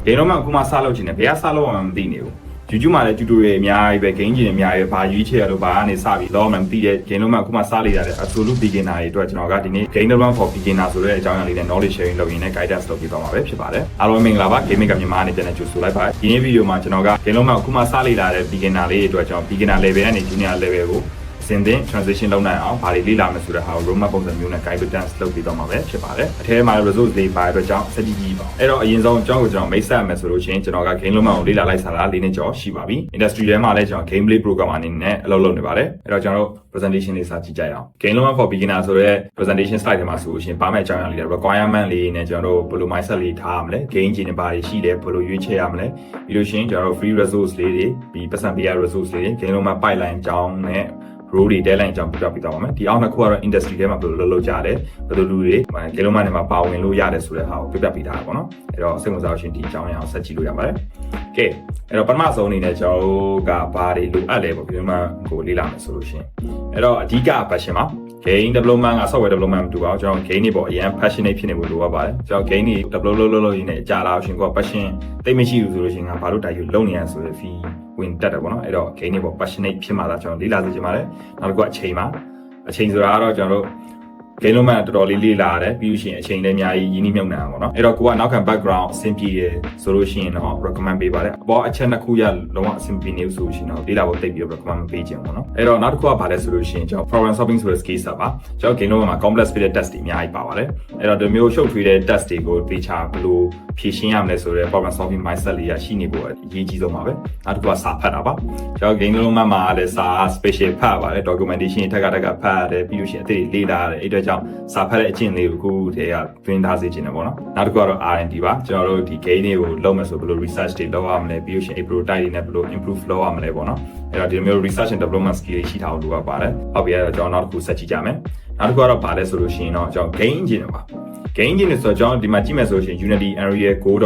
ဂိမ်းလုံးမှာအခုမှစလုပ်ချင်တယ်ဘယ်ကစလုပ်အောင်မသိနေဘူး YouTube မှာလည်း tutorial အများကြီးပဲ game ကြီးတွေအများကြီးပဲဘာရွေးချယ်ရလို့ဘာကနေစပြီးတော့မှမသိတဲ့ game လုံးမှာအခုမှစလိုက်ရတယ် absolute beginner တွေအတွက်ကျွန်တော်ကဒီနေ့ game development for beginner ဆိုတဲ့အကြောင်းအရာလေးနဲ့ knowledge sharing လုပ်ရင်းနဲ့ guidance လုပ်ပြသွားမှာပဲဖြစ်ပါတယ်အားလုံးမင်္ဂလာပါ gaming ကမြန်မာအနေနဲ့ကြိုဆိုလိုက်ပါတယ်ဒီနေ့ဗီဒီယိုမှာကျွန်တော်က game လုံးမှာအခုမှစလိုက်လာတဲ့ beginner လေးတွေအတွက်ကျွန်တော် beginner level ကနေ junior level ကိုစင်တင် transition လုပ်နိုင်အောင်ဘာတွေလေ့လာမယ်ဆိုတဲ့ဟာကို roadmap ပုံစံမျိုးနဲ့ guidance လုပ်ပြီးတော့မှာပဲဖြစ်ပါတယ်အထဲမှာ resource တွေပါအတွက်ကြောင့်စက်ကြီးပါအဲ့တော့အရင်ဆုံးအကြောင်းကိုကျွန်တော်မိတ်ဆက်ရမယ်ဆိုလို့ရှိရင်ကျွန်တော်က game လုံးမှာကိုလေ့လာလိုက်စားတာ၄နှစ်ကျော်ရှိပါပြီ industry ထဲမှာလည်းကျွန်တော် gameplay programmer အနေနဲ့အလုပ်လုပ်နေပါတယ်အဲ့တော့ကျွန်တော်တို့ presentation လေးစကြည့်ကြရအောင် game လုံး for beginner ဆိုတဲ့ presentation slide ထဲမှာဆိုလို့ရှိရင်ပါမယ့်အကြောင်းအရာလေးတွေ requirement လေးနဲ့ကျွန်တော်တို့ဘယ်လို mindset လေးထားရမလဲ game ကြီးတွေဘာတွေရှိတယ်ဘယ်လိုရွေးချယ်ရမလဲပြီးလို့ရှိရင်ကျွန်တော်တို့ free resource လေးတွေပြီးပတ်စံပေးရ resource လေးတွေ game လုံးမှာ pipeline အကြောင်းနဲ့role တွေ deadline အကြောင်းပြပြသွားပါမယ်ဒီအောင်နှစ်ခုကတော့ industry ထဲမှာဘယ်လိုလုပ်ကြတယ်ဘယ်လိုလူတွေဂိမ်းလုံးမနဲ့မှာပါဝင်လို့ရတယ်ဆိုတဲ့ဟာကိုပြပြပေးထားတာပေါ့နော်အဲ့တော့စိတ်ဝင်စားရှင်ဒီအကြောင်းအရာကိုဆက်ကြည့်လို့ရပါတယ်ကဲအဲ့တော့ပထမဆုံးအနေနဲ့ကျွန်တော်တို့ကဘာတွေလိုအပ်လဲပေါ့ဂိမ်းလုံးမကိုလေ့လာမယ်ဆိုလို့ရှင်အဲ့တော့အဓိက passion ပါ game development က software development မတူပါဘူးကျွန်တော် game တွေပေါ့အရင် passionate ဖြစ်နေဖို့လိုအပ်ပါတယ်ကျွန်တော် game တွေ develop လုပ်ရင်းနဲ့အကြလာရှင်က passion သိမရှိဘူးဆိုလို့ရှင်ကဘာလို့တိုက်ယူလုပ်နေရဆိုတဲ့ fee ဝင်တက်တယ်ပေါ့နော်အဲ့တော့ game တွေပေါ့ passionate ဖြစ်မှသာကျွန်တော်လေ့လာစေချင်ပါတယ်နောက်တစ်ခုအချိန်ပါအချိန်ဆိုတာကတော့ကျွန်တော်တို့ဂိမ်းလုံးမှတော်တော်လေးလေ့လာရတယ်ပြီးလို့ရှိရင်အချိန်လည်းအများကြီးရင်းနှီးမြှုပ်နှံအောင်ပေါ့နော်အဲ့တော့ကိုကနောက်ခံ background အဆင်ပြေရဆိုလို့ရှိရင်တော့ recommend ပေးပါတယ်အပေါ်အချက်နှစ်ခုရလုံးဝအဆင်ပြေနေဆိုလို့ရှိရင်တော့လေ့လာဖို့တိတ်ပြီး recommend ပေးခြင်းပေါ့နော်အဲ့တော့နောက်တစ်ခုကဘာလဲဆိုလို့ရှိရင်ကျွန်တော် problem solving ဆိုတဲ့ skill set ပါကျွန်တော်ဂိမ်းလုံးမှာ complex ဖြစ်တဲ့ test တွေအများကြီးပါပါတယ်အဲ့တော့ဒီမျိုးရှုပ်ထွေးတဲ့ test တွေကိုသေချာဘယ်လိုဖြေရှင်းရမလဲဆိုတဲ့ problem solving mindset လေးရရှိနေဖို့အရေးကြီးဆုံးပါပဲနောက်တစ်ခုကစာဖတ်တာပါကျွန်တော်ဂိမ်းလုံးမှာလည်းစာ special ဖတ်ပါတယ် documentation ထက်ကဖတ်ရတယ်ပြီးလို့ရှိရင်အသေးလေးလာရတယ်အဲ့အတွက်ကြောင့်စာဖတ်တဲ့အကျင့်လေးကိုအခုတည်းကတွင်းထားစေချင်တယ်ပေါ့နော်နောက်တစ်ခုကတော့ R&D ပါကျွန်တော်တို့ဒီ game တွေကိုလုပ်မယ်ဆိုဘယ်လို research တွေလုပ်ရမလဲပြီးလို့ရှိရင် prototype တွေနဲ့ဘယ်လို improve လုပ်ရမလဲပေါ့နော်အဲ့တော့ဒီမျိုး research and development skill တွေရှိထားဖို့လိုအပ်ပါတယ်ဟုတ်ပြီအဲ့တော့ကျွန်တော်နောက်တစ်ခုဆက်ကြည့်ကြမယ်နောက်တစ်ခုကတော့ဘာလဲဆိုလို့ရှိရင်တော့ကျွန်တော် game engine ပါ game engine ဆိုတော့ကျွန်တော်ဒီမှာကြည့်မယ်ဆိုလို့ရှိရင် Unity Unreal Code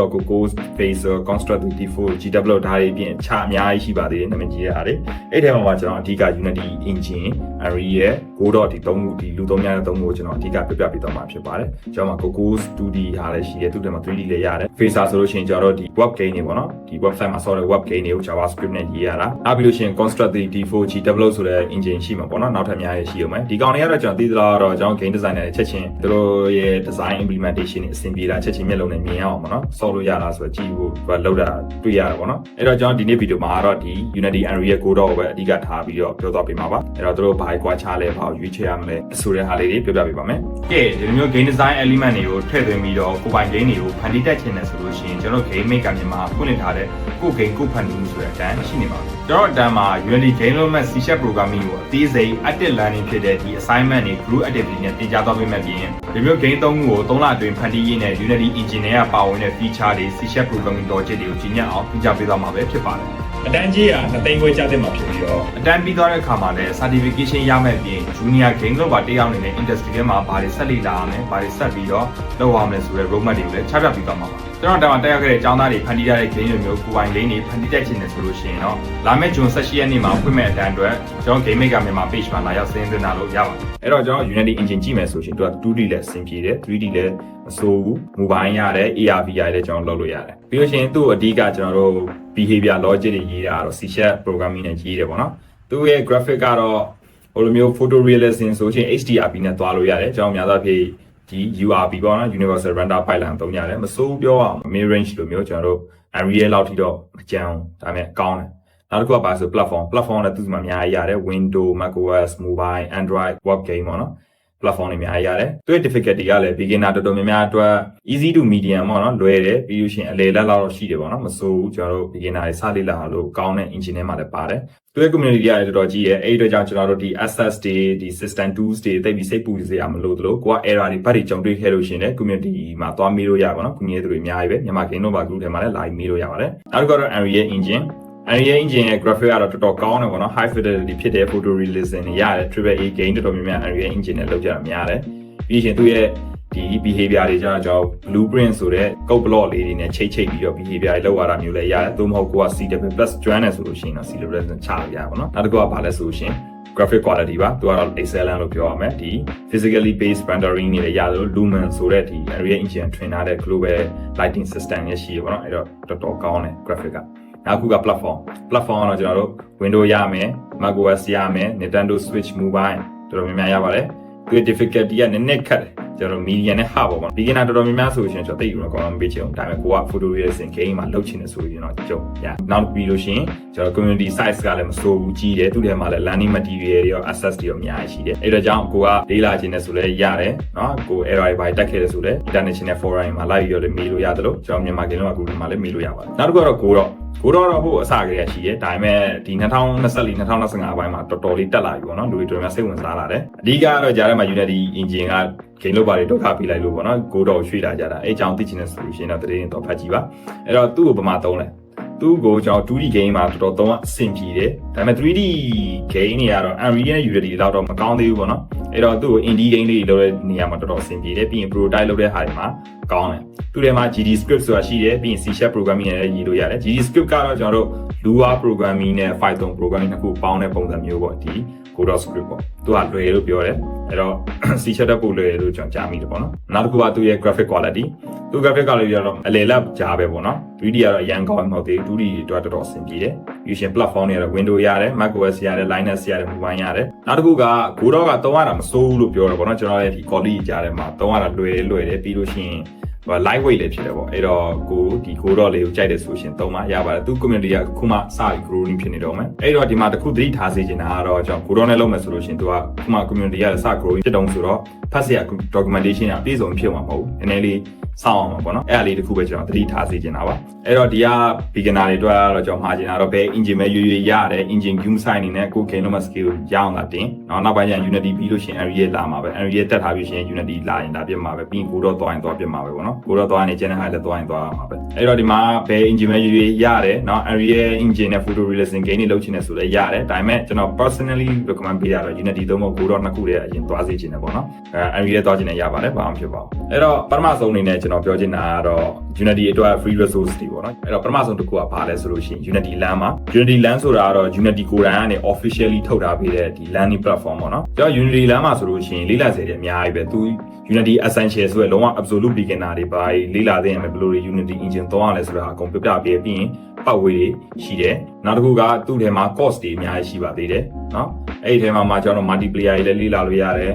Phaser Construct Default GW ဒါတွေပြင်အခြားအများကြီးရှိပါသေးတယ်နာမည်ကြီးရအားတွေအဲ့ထဲမှာကျွန်တော်အဓိက Unity Engine Unreal Code ဒီသုံးခုဒီလူသုံးများတဲ့သုံးခုကိုကျွန်တော်အဓိကပြပြပေးသွားမှာဖြစ်ပါတယ်ကျွန်တော်မှာ Code 2D ဟာလည်းရှိတယ်သူ့ထဲမှာ 3D လည်းရတယ် Phaser ဆိုလို့ရှိရင်ကျွန်တော်တို့ဒီ web game တွေပေါ့နော်ဒီ website မှာဆော်တဲ့ web game တွေကို JavaScript နဲ့ရေးရတာနောက်ပြီးလို့ရှိရင် Construct Default GW ဆိုတဲ့ engine ရှိမှာပေါ့နော်နောက်ထပ်အများကြီးရှိအောင်မယ်ဒီကောင်တွေကတော့ကျွန်တော်သိသလားတော့ကျွန်တော် game designer တွေချက်ချင်းသူတို့ရဲ့ design implementation တွေအဆင်ပြေတာချက်ချင်းမျက်လုံးနဲ့မြင်အောင်ပေါ့နော်ဆော်လို့ရတာဆိုတော့ကြည့်ဖို့လောက်တာတွေ့ရတာပေါ့နော်အဲ့တော့ကျွန်တော်ဒီနေ့ဗီဒီယိုမှာတော့ဒီ Unity Unreal Code ကိုပဲအဓိကထားပြီးတော့ပြောသွားပေးမှာပါအဲ့တော့သူတို့ဘာကွာခြားလဲဘာရွေးချယ်ရမလဲဆိုတဲ့ဟာလေးတွေပြောပြပေးပါမယ်ကဲဒီလိုမျိုး game design element တွေကိုထည့်သွင်းပြီးတော့ကိုယ်ပိုင် game တွေကိုဖန်တီးတတ်ချင်တယ်ဆိုလို့ရှိရင်ကျွန်တော် game maker မြန်မာဖွင့်လှစ်ထားတဲ့ကို game ကိုဖန်တီးမှုဆိုတဲ့အတန်းရှိနေပါဘူးကျွန်တော်အတန်းမှာ Unity Game Development C# Programming ကိုအသေးစိတ် active learning ဖြစ်တဲ့ဒီ assignment တွေ group activity နဲ့သင်ကြားသွားပေးမယ်ပြင်ဒီမျိုး game သုံးခုကို3လအတွင်းဖန်တီးရင်းနဲ့ Unity Engine နဲ့ပါဝင်တဲ့ feature တွေ C# Programming logic တွေကိုကြီးညက်အောင်သင်ကြားပေးသွားမှာပဲဖြစ်ပါတယ်အတန်းကြီးက2သိန်းခွဲကျတဲ့မှာဖြစ်ပြီးတော့အတန်းပြီးသွားတဲ့အခါမှာလည်း certification ရမယ်ပြင် junior game developer တယောက်အနေနဲ့ industry ထဲမှာဘာတွေဆက်လေ့လာရမလဲဘာတွေဆက်ပြီးတော့လုပ်ရမလဲဆိုတဲ့ roadmap တွေကိုလည်းချပြပြီးသွားမှာပါကျွန်တော်တက်ရောက်ခဲ့တဲ့ကျောင်းသားတွေဖန်တီးရတဲ့ game တွေမျိုးကိုယ်ပိုင် lane တွေဖန်တီးတတ်ချင်တယ်ဆိုလို့ရှိရင်တော့လာမယ့် June 18 ရက်နေ့မှာဖွင့်မဲ့အတန်းအတွက်ကျွန်တော် game maker မြန်မာ page မှာလာရောက်စာရင်းသွင်းတာလို့ရပါတယ်အဲ့တော့ကျွန်တော် Unity Engine ကြည့်မယ်ဆိုရင်သူက 2D လည်းအဆင်ပြေတယ် 3D လည်းမဆိုးဘူး mobile ရတယ် AR VR လည်းကျွန်တော်လုပ်လို့ရတယ်ပြီးလို့ရှိရင်သူ့အဓိကကျွန်တော်တို့ behavior logic တွေရေးတာတော့ C# programming နဲ့ရေးတယ်ပေါ့နော်သူ့ရဲ့ graphic ကတော့ဟိုလိုမျိုး photorealism ဆိုရင် HDRP နဲ့တွားလို့ရတယ်ကျွန်တော်များသောအားဖြင့်ဒီ URP ပေါ့နော် Universal Render Pipeline သုံးရတယ်မစိုးပြောအောင် mid range လိုမျိုးကျွန်တော်တို့ Unreal လောက်ထိတော့မကြမ်းဒါပေမဲ့ကောင်းတယ်နောက်တစ်ခုကပါဆို platform နဲ့သူ့မှာအများကြီးရတယ် Windows macOS mobile Android web game ပေါ့နော် platform တွေအများကြီးရတယ်သူရဲ့ difficulty ကလည်း beginner တော်တော်များများအတွက် easy to medium ပေါ့နော်လွယ်တယ်ပြီးလို့ရှိရင်အလေလက်လောက်ရှိတယ်ပေါ့နော်မစိုးဘူးကျွန်တော်တို့ beginner တွေစလေ့လာလို့ကောင်းတဲ့ engine ထဲမှာလည်းပါတယ်သူရဲ့ community ကလည်းတော်တော်ကြီးရဲ့အဲ့ဒီအတွက်ကြောင့်ကျွန်တော်တို့ဒီ access တွေဒီ system tools တွေတိတ်ပြီးစိတ်ပူစရာမလိုသလိုကိုက error တွေဘာတွေကြုံတွေ့ခဲ့လို့ရှိရင်လည်း community မှာသွားမေးလို့ရပါတော့ community တွေအများကြီးပဲမြန်မာ game developer group ထဲမှာလည်း live မေးလို့ရပါတယ်နောက်တစ်ခုကတော့ Unreal Engine Unreal Engine ရဲ့ graphic ကတော့တော်တော်ကောင်းတယ်ပေါ့နော် high fidelity ဖြစ်တဲ့ photorealism တွေရတယ် triple A game တော်တော်များများ Unreal Engine နဲ့လုပ်ကြတာများတယ်ပြီးရင်သူရဲ့ဒီ behavior တွေကျွန်တော် blueprint ဆိုတဲ့ code block လေးတွေနဲ့ချိတ်ပြီးတော့ behavior တွေလောက်ရတာမျိုးလည်းရတယ်သို့မဟုတ်ကိုက C++ ကျွမ်းတယ်ဆိုလို့ရှိရင်တော့ C++ နဲ့ချလို့ရပါတော့နောက်တစ်ခုကဘာလဲဆိုလို့ရှိရင် graphic quality ပါသူကတော့ excellent လို့ပြောရမယ်ဒီ physically based rendering နေရလို့ Lumen ဆိုတဲ့ဒီ Unreal Engine ထွင်ထားတဲ့ global lighting system ရရှိရပါတော့အဲ့တော့တော်တော်ကောင်းတယ် graphic ကနောက်ခုက platform ကတော့ကျွန်တော်တို့ Windows ရမယ် macOS ရမယ် Nintendo Switch Mobile တော်တော်များများရပါတယ်သူ difficulty ကနည်းနည်းခက်တယ်ကျွန်တော် medium နဲ့ hard ပေါ့ beginner တော်တော်များများဆိုရင်ကျွန်တော်သိယူတော့ကောင်းအောင်ပေးချင်အောင်ဒါပေမဲ့ကိုက photo realism game မှာလုပ်ချင်တယ်ဆိုရင်တော့ကြုံရနောက်ပြီးလို့ရှိရင်ကျွန်တော် community size ကလည်းမစိုးဘူးကြီးတယ်သူထဲမှာလည်း learning material တွေရော access တွေရောအများကြီးရှိတယ်အဲ့တော့ကြောင့်ကိုကလေးလာခြင်းနဲ့ဆိုလဲရတယ်เนาะကို error တွေတက်ခဲ့တယ်ဆိုလဲ international forum မှာ live ရောလည်းမေးလို့ရတယ်လို့ကျွန်တော်မြန်မာကင်းတော့အခုဒီမှာလည်းမေးလို့ရပါတယ်နောက်တစ်ခုကတော့ကိုတော့ဟိုအစကတည်းကရှိတယ်ဒါပေမဲ့ဒီ2024 2025ဘိုင်းမှာတော်တော်လေးတက်လာပြီပေါ့နော်လူတွေတော်တော်များစိတ်ဝင်စားလာတယ်အဓိကကတော့ကြားထဲမှာ Unity engine က game လောက်ပါတွေဒုက္ခပေးလိုက်လို့ပေါ့နော်ကိုတော့ရွှေ့လာကြတာအဲ့အကြောင်းသိချင်တဲ့ solution တော့တရင်တော့ဖတ်ကြည့်ပါအဲ့တော့သူ့ကိုဘာမှသုံးလဲသူ့ကိုကျွန်တော် 2D game မှာတော်တော်သုံးအဆင်ပြေတယ်ဒါပေမဲ့ 3D game တွေကတော့ Unreal နဲ့ Unity လောက်တော့မကောင်းသေးဘူးပေါ့နော်အဲ့တော့သူ့ကို indie game လေးတွေလုပ်တဲ့နေရာမှာတော်တော်အဆင်ပြေတယ်ပြီးရင် prototype လုပ်တဲ့ဟာတွေမှာကောင်းတယ်သူထဲမှာ GD script ဆိုတာရှိတယ်ပြီးရင် C# programming နဲ့ရေးလို့ရတယ် GD script ကတော့ကျွန်တော်တို့ Lua programming နဲ့ Python programming နှစ်ခုပေါင်းတဲ့ပုံစံမျိုးပေါ့ဒီ Godot script ပေါ့သူကလွယ်လို့ပြောတယ်အဲ့တော့ C# တက်ဖို့လွယ်လို့ကျွန်တော်ကြားမိတယ်ပေါ့နော်နောက်တစ်ခုကသူရဲ့ graphic quality သူ graphic quality ကတော့အလယ်လောက်ကြားပဲပေါ့နော် 3D ကတော့အရန်ကောင်းမှမဟုတ်သေးဘူး 2D တွေတော်တော်အဆင်ပြေတယ် Fusion platform တွေကတော့ Windows ရတယ် macOS ရတယ် Linux ရတယ် Mobile ရတယ်နောက်တစ်ခုက Godot ကသုံးရတာမစိုးဘူးလို့ပြောတယ်ပေါ့နော်ကျွန်တော်လည်းဒီ quality ကြားထဲမှာသုံးရတာလွယ်တယ်ပြီးလို့ရှိရင်lightweight လေးဖြစ်တယ်ပေါ့အဲ့တော့ကိုဒီ Godot လေးကိုကြိုက်တဲ့ဆိုရှင်သုံးမှရပါတယ်သူ community ကခုမှစပြီး growing ဖြစ်နေတော့မယ်အဲ့တော့ဒီမှာတစ်ခုသတိထားစေချင်တာကတော့ကျွန်တော် Godot နဲ့လုပ်မယ်ဆိုလို့ရှင်သူကခုမှ community ကစ growing ဖြစ်တော့ဆိုတော့ဖတ်စရာ documentation အပြည့်စုံဖြစ်မှာမဟုတ်ဘူးနည်းနည်းလေးစောင့်အောင်ပါပေါ့နော်အဲ့အလေးတစ်ခုပဲကျွန်တော်သတိထားစေချင်တာပါအဲ့တော့ဒီက beginner တွေအတွက်တော့ကျွန်တော်မှာချင်တာတော့ဘယ် engine ပဲရွေရတယ် engine view site အနေနဲ့ကို game လုံးမှာ skill ရအောင်လာတင်နောက်ပိုင်းကျရင် Unity ပြီးလို့ရှင် Unreal လာမှာပဲ Unreal တက်ထားပြီးရှင် Unity လာရင်ဒါပြမှာပဲပြီးရင် Godot သွားရင်သွားပြမှာပဲပေါ့နော် Godot သွားရင် channel လည်းသွားရင်သွားမှာပဲအဲ့တော့ဒီမှာဘယ် engine ပဲရွေရတယ်နော် Unreal engine နဲ့ photo realism game တွေလုပ်ချင်တယ်ဆိုလည်းရတယ်ဒါပေမဲ့ကျွန်တော် personally recommend ပေးရတော့ Unity သုံးဖို့ Godot နှစ်ခုတည်းအရင်သွားစေချင်တယ်ပေါ့နော်Unreal သွားချင်တယ်ရပါတယ်ဘာမှဖြစ်ပါဘူးအဲ့တော့ပထမဆုံးအနေနဲ့ကျွန်တော်ပြောချင်တာကတော့ Unity အတွက် free resource တွေပေါ့နော်အဲ့တော့ပထမဆုံးတစ်ခုကဘာလဲဆိုလို့ရှိရင် Unity Land မှာ Unity Land ဆိုတာကတော့ Unity ကိုယ်တိုင်ကနေ officially ထုတ်ထားပေးတဲ့ဒီ learning platform ပေါ့နော်ကျွန်တော် Unity Land မှာဆိုလို့ရှိရင်လေ့လာစရာတွေအများကြီးပဲသူ Unity Essential ဆိုတဲ့လုံးဝ absolute beginner တွေပါလေ့လာသင့်ရမယ်ဘယ်လို Unity engine သုံးရလဲဆိုတာအကုန်ပြပြပေးပြီးရင်ပတ်ဝေးတွေရှိတယ်နောက်တစ်ခုကသူ့ထဲမှာ course တွေအများကြီးရှိပါသေးတယ်နော်အဲ့ဒီထဲမှာကျွန်တော် multiplayer တွေလည်းလေ့လာလို့ရတယ်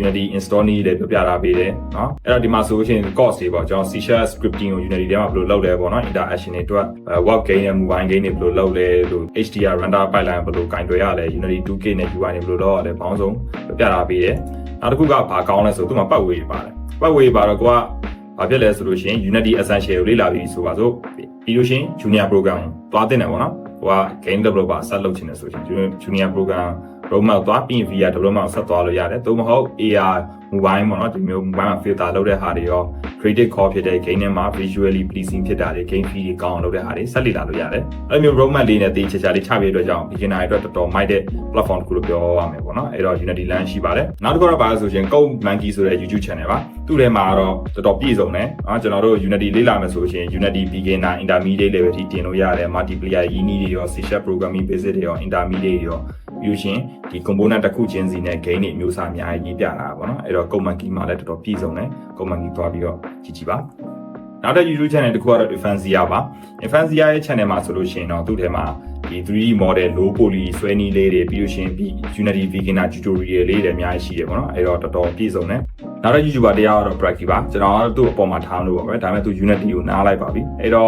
Unity install နည်းလည်းပြပြထားပေးတယ်เนาะအဲ့တော့ဒီမှာဆိုလို့ရှိရင် course တွေပေါ့ကျွန်တော် C# scripting ကို Unity ထဲမှာဘယ်လိုလုပ်လဲပေါ့เนาะ interaction တွေအတွက် web game နဲ့ mobile game တွေဘယ်လိုလုပ်လဲလို့ HDR render pipeline ဘယ်လိုကင်တွယ်ရလဲ Unity 2K နဲ့ UI တွေဘယ်လိုလုပ်ရလဲပေါင်းစုံပြပြထားပေးတယ်နောက်တစ်ခုကဘာကောင်းလဲဆိုသူ့မှာပတ်ဝေးပါတယ်ပတ်ဝေးပါတော့ကိုကဘာဖြစ်လဲဆိုလို့ရှိရင် Unity Essential ကိုလေ့လာပြီးဆိုပါစို့ပြီးလို့ရှိရင် Junior Program သွားတင်တယ်ပေါ့နော်ဟိုက game developer ဆက်လုပ်ချင်တယ်ဆိုရင် Junior Program roadmap သွားပြီး VR development ဆက်သွားလို့ရတယ်သို့မဟုတ် AR mobile ပေါ့နော်ဒီမျိုး mobile မှာ filter လုပ်တဲ့ဟာတွေရော creative core ဖြစ်တဲ့ game ထဲမှာ visually pleasing ဖြစ်တာတွေ game feel တွေကောင်းအောင်လုပ်တဲ့ဟာတွေဆက်လေ့လာလို့ရတယ်အဲ့မျိုး roadmap လေးနဲ့တေးချာချာလေးချပေးအတွက်ကြောင့် beginner တွေအတွက်တော်တော်မိုက်တဲ့ platform တစ်ခုလို့ပြောရမယ်ပေါ့နော်အဲ့တော့ Unity Land ရှိပါတယ်နောက်တစ်ခုတော့ဘာလဲဆိုရင် Code Monkey ဆိုတဲ့ YouTube channel ပါသူ့ထဲမှာတော့တော်တော်ပြည့်စုံတယ်နော်ကျွန်တော်တို့ Unity လေ့လာမယ်ဆိုရင် Unity beginner intermediate level ထိတင်လို့ရတယ် multiplayer ရင်းနှီးတွေရော C# programming basic တွေရော intermediate တွေရောပြီးရှင်ဒီ component တစ်ခုချင်းစီနဲ့ game တွေအမျိုးအစားအများကြီးပြတာပါเนาะအဲ့တော့ Code Monkey မှာလည်းတော်တော်ပြည့်စုံတယ် Code Monkey သွားပြီးတော့ကြည့်ပါနောက်တဲ့ YouTube channel တစ်ခုကတော့ Infanzia ပါ Infanzia ရဲ့ channel မှာဆိုလို့ရှိရင်တော့သူ့ထဲမှာဒီ 3D model low poly ဆွဲနည်းလေးတွေပြီးလို့ရှိရင်ပြီး Unity beginner tutorial လေးတွေအများကြီးရှိတယ်ပေါ့နော်အဲ့တော့တော်တော်ပြည့်စုံတယ်နောက်တဲ့ YouTuber တရားကတော့ Braggy ပါကျွန်တော်ကတော့သူ့အပေါ်မှာထားလို့ပါပဲဒါပေမဲ့သူ Unity ကိုနားလိုက်ပါပြီအဲ့တော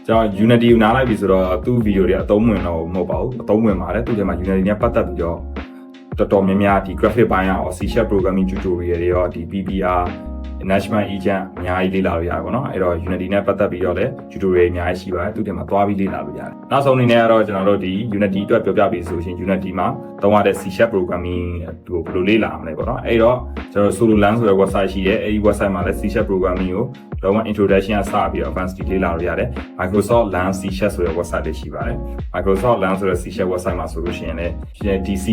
့ကျွန်တော် Unity ကိုနားလိုက်ပြီဆိုတော့သူ့ video တွေအသုံးဝင်တော့မဟုတ်ပါဘူးအသုံးဝင်ပါတယ်သူ့ထဲမှာ Unity နဲ့ပတ်သက်ပြီးတော့တော်တော်များများဒီ graphic ပိုင်းရော C# programming tutorial တွေရောဒီ PBR National Agent အများကြီးလေ့လာလို့ရတယ်ပေါ့နော်အဲ့တော့ Unity နဲ့ပတ်သက်ပြီးတော့လည်း tutorial အများကြီးရှိပါတယ်သူ့ထဲမှာသွားပြီးလေ့လာလို့ရတယ်နောက်ဆုံးအနေနဲ့ကတော့ကျွန်တော်တို့ဒီ Unity အတွက်ပြောပြပေးဆိုရှင် Unity မှာသုံးရတဲ့ C# programming ကိုဘယ်လိုလေ့လာမလဲပေါ့နော်အဲ့တော့ကျွန်တော် Solo Land ဆိုတဲ့ website ရှိတယ်အဲ့ဒီ website မှာလည်း C# programming ကိုတော့ introduction အစပြီးတော့ advanced လေ့လာလို့ရတယ် Microsoft Land C# ဆိုတဲ့ website လေးရှိပါတယ် Microsoft Land ဆိုတဲ့ C# website မှာဆိုလို့ရှိရင်လည်းဒီ C#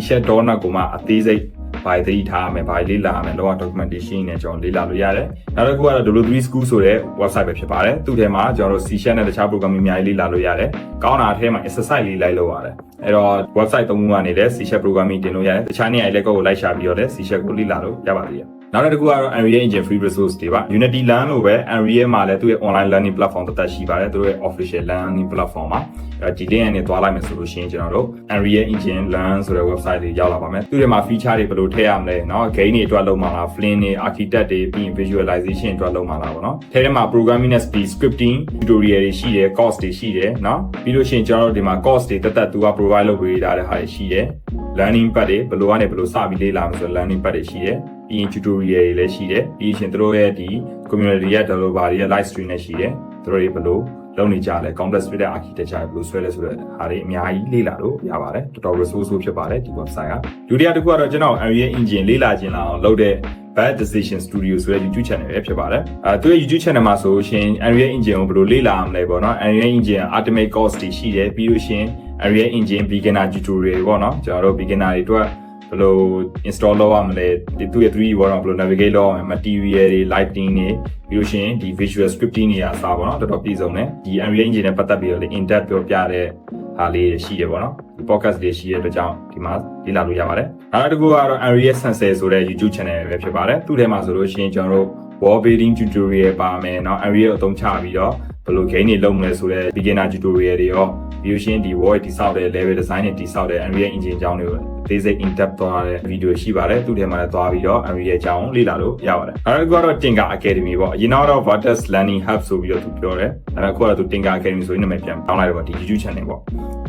.NET ကိုမှအသေးစိတ် ဘာတွေသိထားမယ်ဘာတွေလေ့လာမယ်လောက documentation နဲ့ကျွန်တော်လေ့လာလို့ရတယ်နောက်တစ်ခုကတော့ W3 School ဆိုတဲ့ website ပဲဖြစ်ပါတယ်သူ့ထဲမှာကျွန်တော်တို့ C# နဲ့တခြား programming အများကြီးလေ့လာလို့ရတယ်ကောင်းတာအထဲမှာ exercise လေးလိုက်လို့ရတယ်အဲ့တော့ website သုံးခုကနေလည်း C# programming တင်လို့ရတယ်တခြားနေရာတွေလည်းကိုလိုက်ရှာပြီးတော့လည်း C# ကိုလေ့လာလို့ရပါသေးတယ်နောက်တစ်ခုကတော့ Unreal Engine free resource တွေပါ Unity Learn လို့ပဲ Unreal မှာလည်းသူ့ရဲ့ online learning platform တစ်သက်ရှိပါတယ်သူတို့ရဲ့ official learning platform မှာဒီ link နဲ့တွားလိုက်မယ်ဆိုလို့ရှိရင်ကျွန်တော်တို့ Unreal Engine Learn ဆိုတဲ့ website တွေရောက်လာပါမယ်သူတွေမှာ feature တွေဘယ်လိုထည့်ရမလဲเนาะ game တွေအတွက်လုပ်မှာလား Flynn တွေ architect တွေပြီးရင် visualization အတွက်လုပ်မှာလားပေါ့เนาะထဲမှာ programming နဲ့ speed scripting tutorial တွေရှိတယ် course တွေရှိတယ်เนาะပြီးလို့ရှိရင်ကျွန်တော်တို့ဒီမှာ course တွေတက်သူက provide လုပ်ပေးထားတဲ့ဟာတွေရှိတယ် learning pad တွေဘယ်လိုကနေဘယ်လိုစပြီးလေ့လာမလဲဆိုတော့ learning pad တွေရှိတယ်ပြီးရင် tutorial တွေလည်းရှိတယ်ပြီးရင်တို့ရဲ့ဒီ community ရဲ့ developer တွေရဲ့ live stream နဲ့ရှိတယ်တို့တွေဘယ်လိုလုပ်နေကြလဲ complex ဖြစ်တဲ့ architecture ဘယ်လိုဆွဲလဲဆိုတဲ့ဟာတွေအများကြီးလေ့လာလို့ရပါတယ်တော်တော် resource ဖြစ်ပါတယ်ဒီ website ကဒုတိယတစ်ခုကတော့ကျွန်တော် Unreal Engine လေ့လာခြင်းလာအောင်လုပ်တဲ့ Bad Decision Studio ဆိုတဲ့ YouTube channel ပဲဖြစ်ပါတယ်သူရဲ့ YouTube channel မှာဆိုရှင် Unreal Engine ကိုဘယ်လိုလေ့လာရမလဲပေါ့နော် Unreal Engine Ultimate Course တွေရှိတယ်ပြီးလို့ရှင် Unreal Engine Beginner Tutorial ပေါ့နော်ကျွန်တော်တို့ beginner တွေအတွက်ဘယ်လို install လုပ်ရမလဲသူရဲ့ 3D ဘောတော့ဘယ်လို navigate လုပ်ရမလဲ material တွေ lighting တွေပြီးလို့ရှိရင်ဒီ visual scripting တွေအစားပေါ့နော်တော်တော်ပြည့်စုံတယ်ဒီ Unreal Engine နဲ့ပတ်သက်ပြီးတော့လေ in depth ပြောပြတဲ့ဟာလေးရှိရပေါ့နော်ဒီ podcast တွေရှိတဲ့အတွက်ကြောင့်ဒီမှာလေ့လာလို့ရပါတယ်နောက်တစ်ခုကတော့ Unreal Sensei ဆိုတဲ့ YouTube channel ပဲဖြစ်ပါတယ်သူ့ထဲမှာဆိုလို့ရှိရင်ကျွန်တော်တို့ wall building tutorial ပါမယ်เนาะ Unreal အသုံးချပြီးတော့ဘယ်လို game တွေလုပ်မလဲဆိုတဲ့ beginner tutorial တွေရောပြီးလို့ရှိရင်ဒီ wall တိဆောက်တဲ့ level design တွေတိဆောက်တဲ့ Unreal Engine အကြောင်းတွေကို basic in depth သွားတဲ့ video ရှိပါတယ်သူ့ထဲမှာလည်းသွားပြီးတော့ Unreal အကြောင်းလေ့လာလို့ရပါတယ်နောက်တစ်ခုကတော့ Tinker Academy ပေါ့အရင်တော့ Vertex Learning Hub ဆိုပြီးတော့သူပြောတယ်ဒါပေမဲ့အခုကတော့သူ Tinker Academy ဆိုရင်နာမည်ပြန်တောင်းလိုက်တယ်ပေါ့ဒီ YouTube channel ပေါ့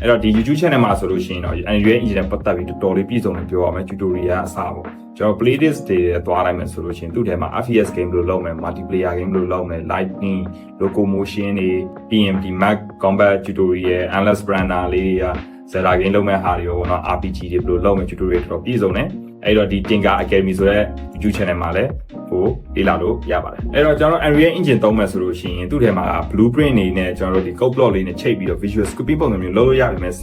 အဲ့တော့ဒီ YouTube channel မှာဆိုလို့ရှိရင်တော့ Unreal Engine နဲ့ပတ်သက်ပြီးတော်တော်လေးပြည့်စုံတယ်ပြောရမယ် tutorial အစားပေါ့ကျွန်တော် playlist တွေသွားလိုက်မယ်ဆိုလို့ရှိရင်သူ့ထဲမှာ FPS game လို့လုပ်မယ် multiplayer game လို့လုပ်မယ် lightning locomotion တွေ PMD Mac combat tutorial endless runner လေးတွေကZelda game လုပ်မဲ့ဟာတွေရောပေါ့နော် RPG တွေဘယ်လိုလုပ်မဲ့ tutorial တော်တော်ပြည့်စုံတယ်အဲ့တော့ဒီ Tinker Academy ဆိုတဲ့ YouTube channel မှာလည်းဟိုလေ့လာလို့ရပါတယ်အဲ့တော့ကျွန်တော် Unreal Engine သုံးမယ်ဆိုလို့ရှိရင်သူ့ထဲမှာ blueprint တွေနဲ့ကျွန်တော်တို့ဒီ code block လေးနဲ့ချိန်ပြီးတော့ visual scripting ပုံစံမျိုးလုပ်လို့ရပြီမယ် C++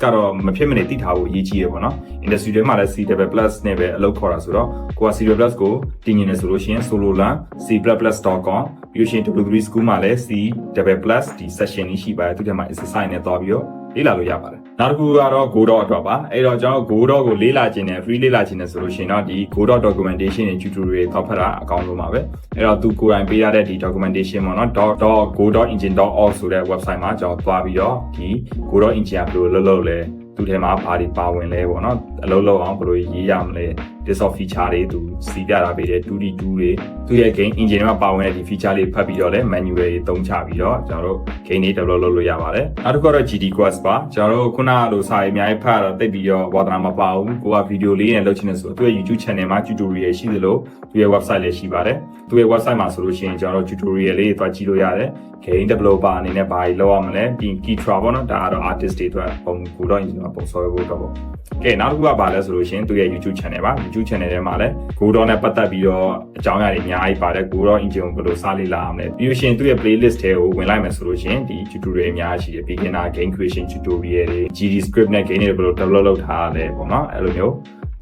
ကတော့မဖြစ်မနေသိထားဖို့အရေးကြီးရပေါ့နော် industry တွေမှာလည်း C++ နဲ့ပဲအလုပ်ခေါ်တာဆိုတော့ကိုက C++ ကိုတင်နေတယ်ဆိုလို့ရှိရင် sololan c++.com ပြီးလို့ရှိရင် W3 School မှာလည်း C++ ဒီ session လေးရှိပါတယ်သူ့ထဲမှာ exercise နဲ့သွားပြီးတော့လေ့လာလို့ရပါတယ်နောက်တစ်ခုကတော့ Godot အတွက်ပါအဲ့တော့ကျွန်တော် Godot ကိုလေ့လာခြင်းနဲ့ free လေ့လာခြင်းနဲ့ဆိုလို့ရှိရင်တော့ဒီ Godot documentation နဲ့ tutorial ထောက်ဖတ်တာအကောင်းဆုံးပါပဲအဲ့တော့သူကိုယ်တိုင်ပေးရတဲ့ဒီ documentation ပေါ့နော် .godotengine.org ဆိုတဲ့ website မှာကျွန်တော်သွားပြီးတော့ဒီ Godot engine ဘယ်လိုလုပ်လဲသူထဲမှာဘာတွေပါဝင်လဲပေါ့နော်အလုပ်လုပ်အောင်ဘယ်လိုရေးရမလဲ Dissolve feature တွေသူစီးပြတာပေးတယ် 2D2 တွေသူရဲ့ game engine မှာပါဝင်တဲ့ဒီ feature လေးဖတ်ပြီးတော့လည်း manual တွေသုံးချပြီးတော့ကျွန်တော်တို့ game တွေ develop လုပ်လို့ရပါတယ်နောက်တစ်ခုကတော့ GD Quest ပါကျွန်တော်တို့ခုနကလိုစာရေးအများကြီးဖတ်တော့တိတ်ပြီးတော့ဝါသနာမပါဘူးကိုက video လေးနဲ့လုပ်ချင်တယ်ဆိုတော့သူရဲ့ YouTube channel မှာ tutorial ရှိသလိုသူရဲ့ website လည်းရှိပါတယ်သူရဲ့ website မှာဆိုလို့ရှိရင်ကျွန်တော်တို့ tutorial လေးတွေသွားကြည့်လို့ရတယ် game developer အနေနဲ့ဘာကြီးလုပ်ရမလဲဒီ Keytra ပေါ့နော်ဒါကတော့ artist တွေအတွက်ပုံကိုတော့ engine မှာပုံဆော်ရဖို့တော့ပေါ့ကဲနောက်တစ်ခုကဘာလဲဆိုလို့ရှိရင်သူရဲ့ YouTube channel ပါ YouTube channel ထဲမှာလည်း Godot နဲ့ပတ်သက်ပြီးတော့အကြောင်းအရာတွေအများကြီးပါတယ် Godot engine ကိုဘယ်လိုစလေ့လာရမလဲပြီးလို့ရှိရင်သူရဲ့ playlist ထဲကိုဝင်လိုက်မယ်ဆိုလို့ရှိရင်ဒီ tutorial အများကြီးရှိတယ် beginner game creation tutorial တွေ GD script နဲ့ game တွေဘယ်လို develop လုပ်ထားရလဲပေါ့နော်အဲ့လိုမျို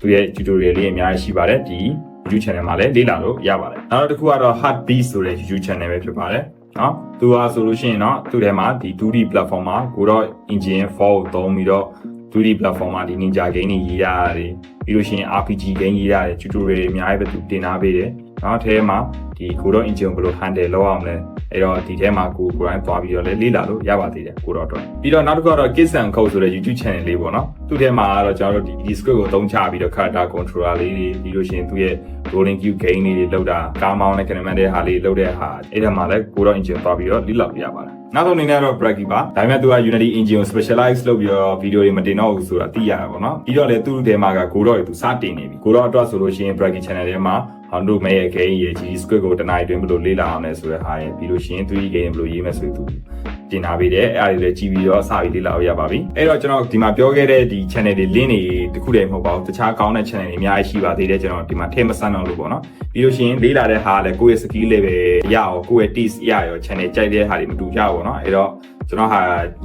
းသူရဲ့ tutorial လေးအများကြီးရှိပါတယ်ဒီ YouTube channel မှာလည်းလေ့လာလို့ရပါတယ်နောက်တစ်ခုကတော့ Heartbeat ဆိုတဲ့ YouTube channel ပဲဖြစ်ပါတယ်နော်သူကဆိုလို့ရှိရင်တော့သူ့ထဲမှာဒီ 2D platform မှာ Godot engine 4ကိုသုံးပြီးတော့ 2D platform မှာဒီ ninja game တွေရေးရတယ်ပြီးလို့ရှိရင် RPG game ရေးရတယ် tutorial အများကြီးပဲသူတင်ထားပေးတယ်နောက်ထဲမှာဒီ Godot engine ကိုဘယ်လို handle လုပ်အောင်လဲအဲ့တော့ဒီထဲမှာကိုယ်တိုင်သွားပြီးတော့လေ့လာလို့ရပါသေးတယ် Godot အတွက်ပြီးတော့နောက်တစ်ခုကတော့ Kids and Code ဆိုတဲ့ YouTube channel လေးပေါ့နော်သူ့ထဲမှာကတော့ကျွန်တော်တို့ဒီ script ကိုသုံးချပြီးတော့ character controller လေးတွေပြီးလို့ရှိရင်သူ့ရဲ့ rolling queue game လေးတွေလောက်တာကားမောင်းနဲ့ kinematic တဲ့ဟာလေးလောက်တဲ့ဟာအဲ့ဒါမှလည်း Godot engine သွားပြီးတော့လေ့လာပြရပါတယ်နောက်ဆုံးအနေနဲ့တော့ Braggy ပါဒါပေမဲ့သူက Unity engine ကို specialize လုပ်ပြီးတော့ video တွေမတင်တော့ဘူးဆိုတာသိရတာပေါ့နော်ပြီးတော့လေသူ့ထဲမှာက Godot တွေသူစတင်နေပြီ Godot အတွက်ဆိုလို့ရှိရင် Braggy channel ထဲမှာဟောင်းတို့မဲ့ရဲ့ game ရဲ့ GD script ကိုတနင်္လာတွင်ဘယ်လိုလေ့လာအောင်လဲဆိုတဲ့ဟာရဲ့ပြီးလို့ရှိရင် 3D game ဘယ်လိုရေးမယ်ဆိုသူတင်ထားပေးတယ်အဲ့ဒါတွေလည်းကြည့်ပြီးတော့စပြီးလေ့လာလို့ရပါပြီအဲ့တော့ကျွန်တော်ဒီမှာပြောခဲ့တဲ့ဒီ channel တွေ link တွေတခုတည်းမဟုတ်ပါဘူးတခြားကောင်းတဲ့ channel တွေအများကြီးရှိပါသေးတယ်ကျွန်တော်ဒီမှာထည့်မစမ်းတော့လို့ပေါ့နော်ပြီးလို့ရှိရင်လေ့လာတဲ့ဟာလည်းကိုယ့်ရဲ့ skill level ရအောင်ကိုယ့်ရဲ့ taste ရရော channel ကြိုက်တဲ့ဟာတွေမတူကြဘူးပေါ့နော်အဲ့တော့ကျွန်တော်ဟာ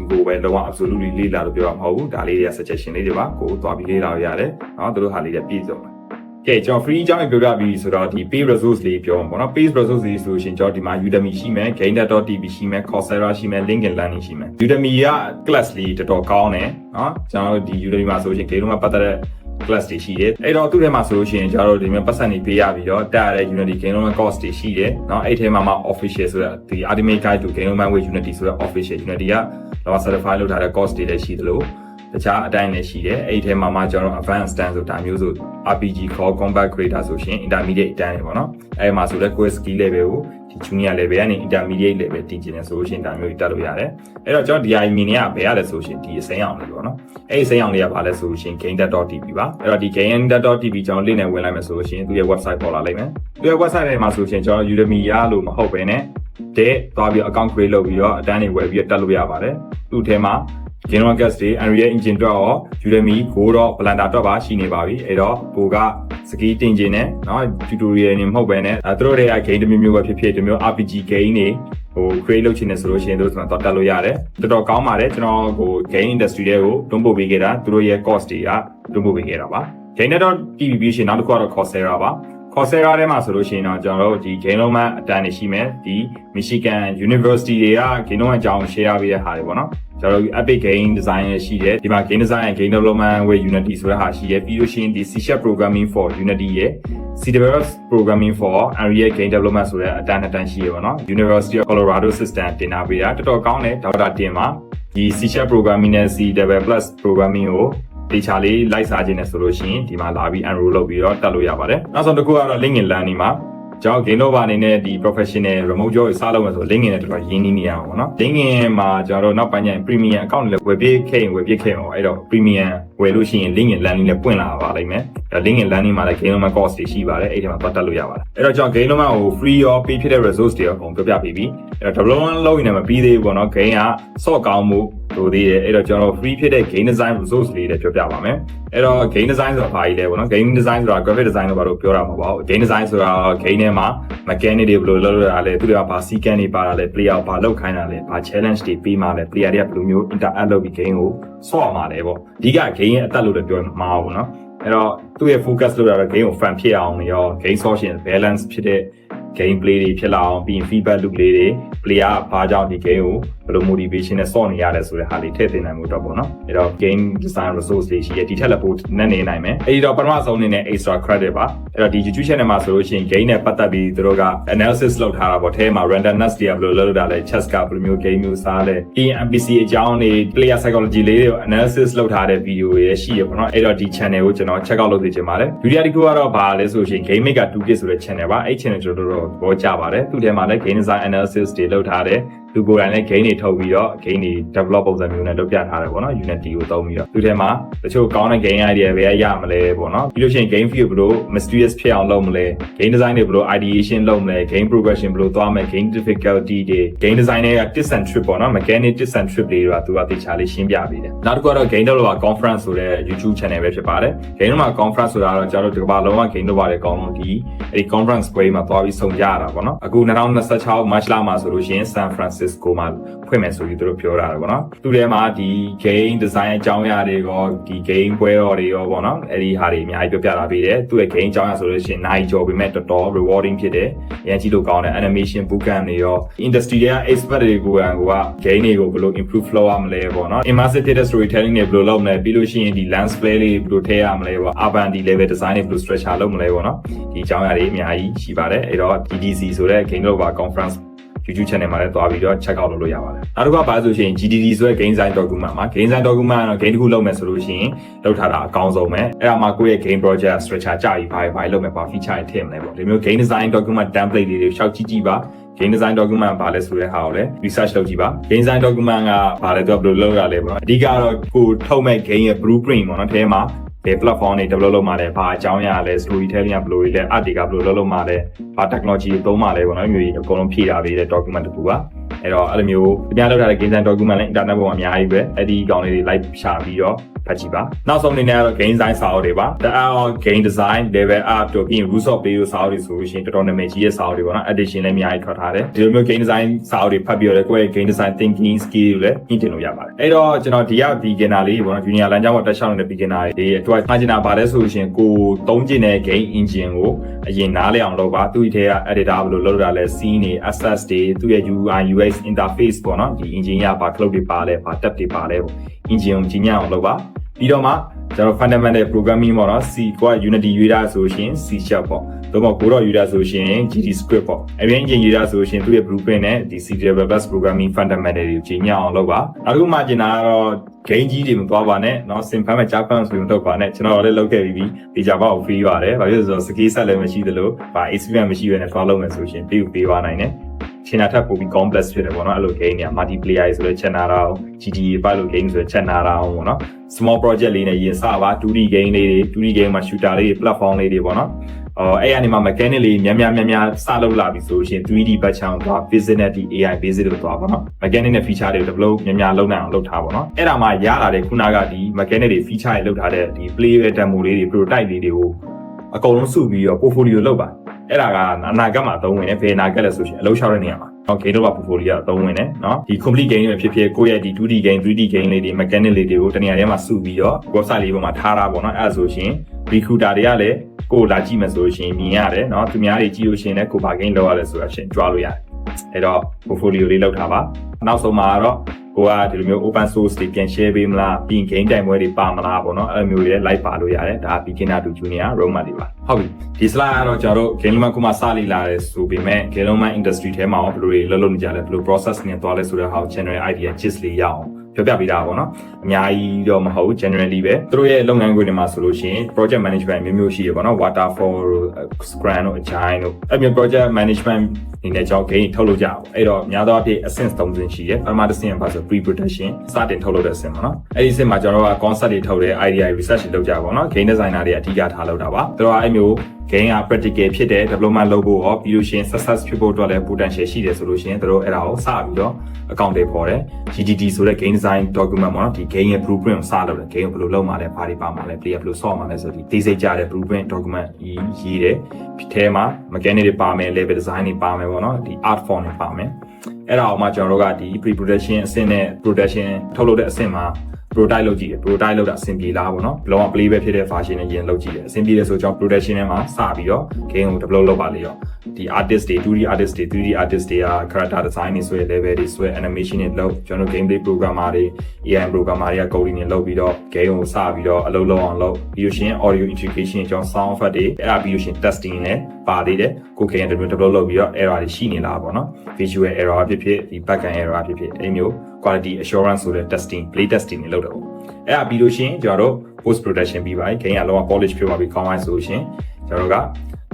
ကိုပဲလုံးဝ absolutely လေ့လာလို့ပြောတာမဟုတ်ဘူးဒါလေးတွေက suggestion လေးတွေပါကိုသွားပြီးလေ့လာလို့ရတယ်เนาะတို့ဟာလေးတွေပြည့်စုံတယ် ကဲကျွန်တော် free အကြောင်းပြောပြပြီးဆိုတော့ဒီ pay resource လေးပြောမှာပေါ့နော် pay resource လေးဆိုရှင်ကျွန်တော်ဒီမှာ Udemy ရှိမယ် Gainer.tv ရှိမယ် Coursera ရှိမယ် LinkedIn Learning ရှိမယ် Udemy က class လေးတော်တော်ကောင်းတယ်နော်ကျွန်တော်ဒီ Udemy မှာဆိုရှင် Gainer မှာပတ်သက်တဲ့ class တွေရှိတယ်အဲ့တော့သူ့ထဲမှာဆိုလို့ရှိရင်ကျွန်တော်တို့ဒီမှာပတ်စံနေပေးရပြီးတော့တက်ရတဲ့ Unity Gainer course တွေရှိတယ်နော်အဲ့ထဲမှာမှ official ဆိုတဲ့ဒီ Ultimate Guide to Gainer with Unity ဆိုတဲ့ official Unity ကလောက certify လုပ်ထားတဲ့ course တွေလည်းရှိသလိုတခြားအတိုင်းလည်းရှိတယ်အဲ့ဒီထဲမှာမှကျွန်တော် advanced stand ဆိုတာမျိုးဆို RPG call combat creator ဆိုရှင် intermediate အတိုင်းတွေပေါ့နော်အဲ့မှာဆိုလည်း quiz skill level ကိုဒီ junior level ကနေ intermediate level တင်ကျင်နေဆိုရှင်ဒါမျိုးတက်လို့ရတယ်အဲ့တော့ကျွန်တော် DI မီနေကဘယ်ရလဲဆိုရှင်ဒီအစိမ်းအောင်လေးပေါ့နော်အဲ့ဒီအစိမ်းအောင်လေးကဘာလဲဆိုရှင် gain.tv ပါအဲ့တော့ဒီ gain.tv ကျွန်တော်လင့်နဲ့ဝင်လိုက်မယ်ဆိုရှင်သူရဲ့ website ပေါ်လာလိမ့်မယ်သူရဲ့ website ထဲမှာဆိုရှင်ကျွန်တော် Udemy ရလို့မဟုတ်ပဲねတဲ့သွားပြီး account create လုပ်ပြီးတော့အတန်းတွေဝယ်ပြီးတက်လို့ရပါတယ်သူ့ထဲမှာGainer Guest တွေ Unreal Engine တော့ Udemy Go တော့ Blender တော့ပါရှိနေပါပြီအဲ့တော့ကိုကစကီးတင်ခြင်းနဲ့เนาะ tutorial နေမဟုတ်ပဲနဲ့သူတို့တွေက game တစ်မျိုးမျိုးပဲဖြစ်ဖြစ်တစ်မျိုး RPG game တွေဟို create လုပ်ချင်နေဆိုလို့ရှိရင်တို့ဆိုတော့တက်လို့ရတယ်တော်တော်ကောင်းပါတယ်ကျွန်တော်ဟို game industry တွေကိုတွန်းပို့ပေးခဲ့တာသူတို့ရဲ့ course တွေကတွန်းပို့ပေးခဲ့တာပါ Gainer.tv ပြီးရှင်နောက်တစ်ခုကတော့ Coursera ပါCoursera ထဲမှာဆိုလို့ရှိရင်တော့ကျွန်တော်တို့ဒီ Gainer မှာအတန်းနေရှိမယ်ဒီ Michigan University တွေက Gainer အကြောင်း share ပေးတဲ့ဟာတွေပေါ့နော်ကျွန်တော်တို့ Epic Game Design ရှိတယ်ဒီမှာ Game Design and Game Development with Unity ဆိုတဲ့ဟာရှိတယ်ပြီးလို့ရှိရင်ဒီ C# Programming for Unity ရဲ့ C+ Programming for Unreal Game Development ဆိုတဲ့အတန်းရှိရပါတော့ University of Colorado System တင်ထားပေးတာတော်တော်ကောင်းတယ်ဒေါက်တာတင်မှာဒီ C# Programming နဲ့ C++ Programming ကိုတေချာလေးလိုက်စားခြင်းနဲ့ဆိုလို့ရှိရင်ဒီမှာလာပြီး enroll လုပ်ပြီးတော့တက်လို့ရပါတယ်နောက်ဆုံးတစ်ခုကတော့ LinkedIn Learning မှာကျွန်တော် Gainer ဘာအနေနဲ့ဒီ professional remote job ကိုစလုပ်မယ်ဆို LinkedIn နဲ့တော်တော်ရင်းနှီးနေရအောင်ပေါ့နော် LinkedIn မှာကျွန်တော်တို့နောက်ပိုင်းကျရင် premium account လည်းဝယ်ပြခဲ့ရင်ပေါ့အဲ့တော့ premium ဝယ်လို့ရှိရင် LinkedIn Learning လည်းပွင့်လာပါလိမ့်မယ်အဲ့ LinkedIn Learning မှာလည်း Gainer course တွေရှိပါတယ်အဲ့ဒီမှာပတ်သက်လို့ရပါတယ်အဲ့တော့ကျွန်တော် Gainer ကို free ရော pay ဖြစ်တဲ့ resource တွေရောအကုန်ပြပြပေးပြီအဲ့တော့ development လုပ်ရင်လည်းမပြီးသေးဘူးပေါ့နော် Gain က soft ကောင်းမှုတို့သေးတယ်အဲ့တော့ကျွန်တော် free ဖြစ်တဲ့ game design resource လေးတွေပြောပြပါမယ်အဲ့တော့ game design ဆိုတာဘာကြီးလဲပေါ့နော် game design ဆိုတာ graphic design လို့ဘာလို့ပြောတာမဟုတ်ပါဘူး game design ဆိုတာ game ထဲမှာ mechanic တွေဘယ်လိုလုပ်ရတာလဲသူတွေကဘာ sequence တွေပါတာလဲ player ဘာလုပ်ခိုင်းတာလဲဘာ challenge တွေပေးမှာလဲ player တွေကဘယ်လိုမျိုး interact လုပ်ပြီး game ကိုဆော့မှာလဲပေါ့အဓိက game ရဲ့အသက်လို့လည်းပြောမှာပါဘူးเนาะအဲ့တော့သူ့ရဲ့ focus လုပ်ရတာ game ကို fun ဖြစ်အောင်ရော game solution balance ဖြစ်တဲ့ gameplay တွေဖြစ်လာအောင်ပြီးရင် feedback loop လေးတွေ player ဘာကြောင့်ဒီ game ကိုဘယ်လို motivation နဲ့ဆော့နေရတယ်ဆိုတဲ့ဟာလေးထည့်သွင်းနိုင်မှုတော့ပေါ့နော်အဲ့တော့ game design resource လေးရှိရဒီထက်လည်းပိုနဲ့နေနိုင်မယ်အဲ့ဒီတော့ပထမဆုံးအနေနဲ့ extra credit ပါအဲ့တော့ဒီ YouTube channel မှာဆိုလို့ရှိရင် game နဲ့ပတ်သက်ပြီးသူတို့က analysis လုပ်ထားတာပေါ့ထဲမှာ randomness တွေဘယ်လိုလုပ်တာလဲ chess ကဘယ်လိုမျိုး game မျိုးစားလဲပြီးရင် NPC အကြောင်းတွေ player psychology လေးတွေ analysis လုပ်ထားတဲ့ video တွေရှိရပေါ့နော်အဲ့တော့ဒီ channel ကိုကျွန်တော် check out လုပ်သိချင်ပါတယ်ဒုတိယတစ်ခုကတော့ဘာလဲဆိုရှင် game maker 2kit ဆိုတဲ့ channel ပါအဲ့ channel ကျွန်တော်တို့ဘောကြပါတယ်သူထဲမှာလည်း game design analysis တွေလုပ်ထားတယ်သူကိုယ်တိုင်လည်း game တွေထုတ်ပြီးတော့ game တွေ develop ပုံစံမျိုးနဲ့လုပ်ပြထားတယ်ပေါ့နော် Unity ကိုသုံးပြီးတော့သူထဲမှာတချို့ကောင်းတဲ့ game idea ပဲရမလဲပေါ့နော်ပြီးလို့ရှိရင် game feel ဘယ်လို mysterious ဖြစ်အောင်လုပ်မလဲ game design တွေဘယ်လို ideation လုပ်မလဲ game progression ဘယ်လိုသွားမလဲ game difficulty တွေ game design တွေက tips and tricks ပေါ့နော် mechanic tips and tricks တွေကသူကသေချာလေးရှင်းပြပေးတယ်နောက်တစ်ခုကတော့ game developer conference ဆိုတဲ့ YouTube channel ပဲဖြစ်ပါတယ် game developer conference ဆိုတာတော့ကျွန်တော်တို့ဒီကမ္ဘာလုံးက game developer တွေအကောင်လုံးဒီအဲ့ဒီ conference ပွဲမှာသွားပြီးဆုံကြရတာပေါ့နော်အခု2026 March လမှာဆိုလို့ရှိရင် San Francisco မှာဖွင့်မယ်ဆိုပြီးသူတို့ပြောတာပေါ့နော်သူထဲမှာဒီ game design အကြောင်းအရာတွေရောဒီ game ပွဲတော်တွေရောပေါ့နော်အဲ့ဒီဟာတွေအများကြီးပြောပြတာပေးတယ်သူရဲ့ game အကြောင်းအရာဆိုလို့ရှိရင်နိုင်ကြော်ပေမဲ့တော်တော် rewarding ဖြစ်တယ်အရင်ကြည့်လို့ကောင်းတယ် animation bootcamp တွေရော industry တွေက expert တွေကိုက game တွေကိုဘယ်လို improve လုပ်ရမလဲပေါ့နော် immersive theater storytelling တွေဘယ်လိုလုပ်မလဲပြီးလို့ရှိရင်ဒီ lens flare လေးဘယ်လိုထည့်ရမလဲပေါ့ urban level design တွေဘယ်လို structure လုပ်မလဲပေါ့နော်ဒီအကြောင်းအရာတွေအများကြီးရှိပါတယ်အဲ့တော့ DDC ဆိုတဲ့ game developer conference YouTube channel မှာလည်းသွားပြီးတော့ check out လုပ်လို့ရပါတယ်နောက်တစ်ခါဘာလို့ဆိုရင် GDD ဆိုတဲ့ game design document မှာ game design document ကတော့ game တစ်ခုလုပ်မယ်ဆိုလို့ရှိရင်လုပ်ထားတာအကောင်းဆုံးပဲအဲ့ဒါမှကိုယ့်ရဲ့ game project structure ကြပြီးဘာလုပ်မယ်ဘာ feature တွေထည့်မလဲပေါ့ဒီမျိုး game design document template တွေရှောက်ကြည့်ပါ game design document ဘာလဲဆိုတဲ့ဟာကိုလည်း research လုပ်ကြည့်ပါ game design document ကဘာလဲတော့ဘယ်လိုလုပ်ရလဲပေါ့နော်အဓိကတော့ကိုထုတ်မဲ့ game ရဲ့ blueprint ပေါ့နော်အဲမှာဘယ် platform တွေ develop လုပ်မှာလဲဘာအကြောင်းအရာလဲ storytelling ကဘယ်လိုလဲ art တွေကဘယ်လိုလုပ်မှာလဲဘာ technology တွေသုံးမှာလဲပေါ့နော်မျိုးကြီးအကုန်လုံးဖြည့်ထားပေးတဲ့ document တစ်ခုပါအဲ့တော့အဲ့လိုမျိုးအများလောက်ထားတဲ့ game design document လည်း internet ပေါ်မှာအများကြီးပဲအဲ့ဒီအကောင်လေးတွေ like ရှာပြီးတော့ ဖတ်ကြည့်ပါနောက်ဆုံးအနေနဲ့ကတော့ game design စာအုပ်တွေပါ the art of game design level up တို့ပြီးရင် rules of play တို့စာအုပ်တွေဆိုလို့ရှိရင်တော်တော်နာမည်ကြီးရဲ့စာအုပ်တွေပေါ့နော် edition လည်းအများကြီးထွက်ထားတယ်ဒီလိုမျိုး game design စာအုပ်တွေဖတ်ပြီးတော့ကိုယ့်ရဲ့ game design thinking skill တွေလည်းညှင့်တင်လို့ရပါတယ်အဲ့တော့ကျွန်တော်ဒီက beginner လေးပေါ့နော် junior လမ်းကြောင်းပေါ်တက်ချောင်းနေတဲ့ beginner တွေအတွက်မှားချင်တာပါလဲဆိုလို့ရှိရင်ကိုသုံးကျင်တဲ့ game engine ကိုအရင်နားလည်အောင်လုပ်ပါသူ့ထဲက editor ဘယ်လိုလုပ်တာလဲ scene တွေ assets တွေသူ့ရဲ့ UI UX interface ပေါ့နော်ဒီ engine ကဘာ cloud တွေပါလဲဘာ tab တွေပါလဲပေါ့ engine ကိုကြီးညံ့အောင်လုပ်ပါပြီးတော့မှကျွန်တော် fundamental programming ပေါ့နော် C ကိုက Unity ရွေးတာဆိုရှင် C# ပေါ့သို့မဟုတ်ကိုတော့ရွေးတာဆိုရှင် GD script ပေါ့အဲ့ဒီ engine ရွေးတာဆိုရှင်သူ့ရဲ့ blueprint နဲ့ဒီ C++ programming fundamental တွေကိုကြီးညံ့အောင်လုပ်ပါနောက်တစ်ခုမှကျင်တာကတော့ game ကြီးတွေမသွားပါနဲ့เนาะ simple မှာကြားပန်းဆိုရင်တော့ပါနဲ့ကျွန်တော်လည်းလုပ်ခဲ့ပြီးဒီ Java ကို free ပါတယ်ဘာဖြစ်လို့ဆိုတော့ skill set လည်းမရှိသလိုဘာ experience မရှိဘဲနဲ့ follow လုပ်မယ်ဆိုရှင်ပေးသွားနိုင်တယ်ချင်တာထပ်ပို့ပြီး complex ဖြစ်တယ်ပေါ့နော်အဲ့လို game တွေက multiplayer ဆိုတဲ့ချက်နာတာအောင် GTA ပါလို့ game ဆိုတဲ့ချက်နာတာအောင်ပေါ့နော် small project လေးနဲ့ရင်စပါ 2D game လေးတွေ 2D game မှာ shooter လေးတွေ platform လေးတွေပေါ့နော်အဲ့အနေမှာ mechanic လေးများစလုပ်လာပြီဆိုလို့ရှိရင် 3D ဘက်ချောင်းသွား Vicinity AI basic လို့သွားပါတော့ mechanic နဲ့ feature တွေ develop များလုပ်နိုင်အောင်လုပ်ထားပါတော့အဲ့ဒါမှရလာတဲ့ခုနကဒီ mechanic တွေ feature တွေလုပ်ထားတဲ့ဒီ play demo လေးတွေ prototype လေးတွေကိုအကုန်လုံးစုပြီးတော့ portfolio လုပ်ပါအဲ့ဒါကအနာဂတ်မှာသုံးဝင်တယ်ဘယ်အနာဂတ်လဲဆိုရှင်အလုပ်လျှောက်တဲ့နေရာမှာgame တော့ portfolio ကသုံးဝင်တယ်เนาะဒီ complete game တွေဖြစ်ဖြစ်ကိုယ့်ရဲ့ဒီ 2D game 3D game လေးတွေ mechanic လေးတွေကိုတနေရာထဲမှာစုပြီးတော့ website လေးပေါ်မှာထားတာပေါ့เนาะအဲ့ဒါဆိုရှင် recruiter တွေကလည်းကိုယ်လာကြည့်မယ်ဆိုလို့ရှိရင်မြင်ရတယ်เนาะသူများတွေကြည့်လို့ရှိရင်လည်းကိုယ်ဘာ game လုပ်ရလဲဆိုတာရှင်းကြွားလို့ရတယ်အဲ့တော့ portfolio လေးလုပ်ထားပါနောက်ဆုံးမှာတော့ကိုကဒီလိုမျိုး open source တွေပြန် share ပေးမလားပြီး game တိုင်ပွဲတွေပါမလားပေါ့နော်အဲ့လိုမျိုးတွေ live ပါလို့ရတယ်ဒါ beginner to junior roadmap တွေပါဟုတ်ပြီဒီ slide ကတော့ကျွန်တော်တို့ game လုံးခုမှစလိလာတယ်ဆိုပေမဲ့ game လုံး industry ထဲမှာဘယ်လိုတွေလုပ်နေကြလဲဘယ်လို process နဲ့သွားလဲဆိုတဲ့ဟာကို general idea gist လေးရအောင်ပြောပြပေးတာပေါ့နော်အများကြီးတော့မဟုတ် generally ပဲသူတို့ရဲ့လုပ်ငန်းခွင်တွေမှာဆိုလို့ရှိရင် project management မျိုးရှိရပေါ့နော် waterfall တို့ scrum တို့ agile တို့အဲ့မျိုး project management ဒီနေ့ကြောင့် game ထုတ်လုပ်ကြအောင်အဲ့တော့များသောအားဖြင့် essence 3ဆင့်ရှိတယ်ပထမတစ်ဆင့်ကဆို pre production စတင်ထုတ်လုပ်တဲ့အဆင့်ပေါ့နော်အဲ့ဒီအဆင့်မှာကျွန်တော်တို့က concept တွေထုတ်တယ် idea research တွေလုပ်ကြပါပေါ့နော် game designer တွေအဓိကထားလုပ်တာပါသူတို့ကအဲ့မျိုး game က practical ဖြစ်တယ် development လုပ်ဖို့ရောပြီးလို့ရှိရင် success ဖြစ်ဖို့အတွက်လည်း potential ရှိတယ်ဆိုလို့ရှိရင်သူတို့အဲ့ဒါကိုစပြီးတော့ account တွေပေါ်တယ် GDD ဆိုတဲ့ game design document ပေါ့နော်ဒီ game ရဲ့ blueprint ကိုစလုပ်တယ် game ကိုဘယ်လိုလုပ်မှာလဲဘာတွေပါမှာလဲ player ဘယ်လိုဆော့မှာလဲဆိုဒီသိစိတ်ကြတဲ့ blueprint document ရေးတယ်ထဲမှာ mechanic တွေပါမယ် level design တွေပါမယ်ပေါ့နော်ဒီ art form တွေပါမယ်အဲ့ဒါအောင်မှကျွန်တော်တို့ကဒီ pre production အဆင့်နဲ့ production ထုတ်လုပ်တဲ့အဆင့်မှာ prototype လုပ်ကြည့်တယ် prototype လုပ်တာအဆင်ပြေလားပေါ့နော်ဘလုံးက play ပဲဖြစ်တဲ့ version နဲ့ရင်လုပ်ကြည့်တယ်အဆင်ပြေတယ်ဆိုတော့ production ထဲမှာစပြီးတော့ game ကို develop လုပ်ပါလေရောဒီ artist တွေ 2D artist တွေ 3D artist တွေက character design တွေဆိုရ level တွေဆိုရ animation တွေလုပ်ကျွန်တော်တို့ gameplay programmer တွေ AI programmer တွေက coding တွေလုပ်ပြီးတော့ game ကိုစပြီးတော့အလုပ်လုပ်အောင်လုပ်ပြီးလို့ရှိရင် audio integration ကျွန်တော် sound effect တွေအဲ့ဒါပြီးလို့ရှိရင် testing နဲ့ပါသေးတယ်ကို game develop လုပ်ပြီးတော့ error တွေရှိနေလားပေါ့နော် visual error ဖြစ်ဖြစ်ဒီ backend error ဖြစ်ဖြစ်အဲ့မျိုး quality assurance ဆိုတဲ့ testing play testing တွေလုပ်တယ်ပေါ့အဲ့ဒါပြီးလို့ရှိရင်ကျွန်တော်တို့ post production ပြီးပါပြီ game ကလောက polish ဖြစ်သွားပြီကောင်းပါဆိုလို့ရှိရင်ကျွန်တော်တို့က